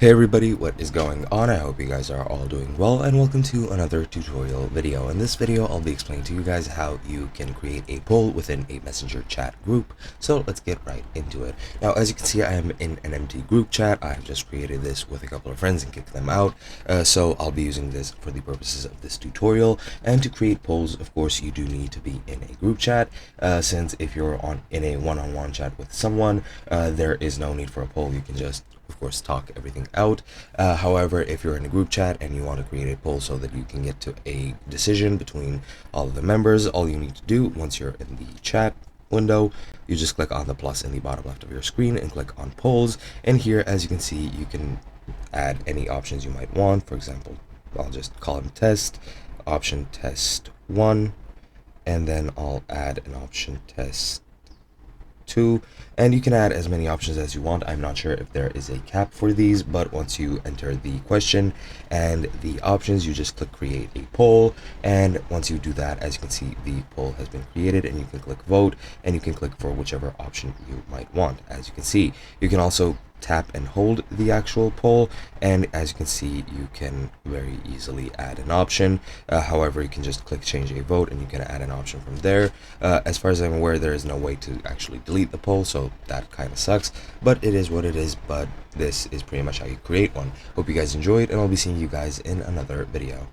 Hey everybody, what is going on? I hope you guys are all doing well, and welcome to another tutorial video. In this video, I'll be explaining to you guys how you can create a poll within a messenger chat group. So let's get right into it. Now, as you can see, I am in an empty group chat. I have just created this with a couple of friends and kicked them out. So I'll be using this for the purposes of this tutorial. And to create polls, of course, you do need to be in a group chat, since if you're in a one-on-one chat with someone, there is no need for a poll. You can just of course talk everything out. However, if you're in a group chat and you want to create a poll so that you can get to a decision between all of the members, all you need to do once you're in the chat window, you just click on the plus in the bottom left of your screen and click on polls. And here, as you can see, you can add any options you might want. For example, I'll just call them test, option test 1, and then I'll add an option test 2, and you can add as many options as you want. I'm not sure if there is a cap for these, but once you enter the question and the options, you just click create a poll, and once you do that, as you can see, the poll has been created, and you can click vote, and you can click for whichever option you might want. As you can see, you can also tap and hold the actual poll, and as you can see, you can very easily add an option. However, you can just click change a vote and you can add an option from there. As far as I'm aware, there is no way to actually delete the poll, so that kind of sucks, but it is what it is. But this is pretty much how you create one. Hope you guys enjoyed, and I'll be seeing you guys in another video.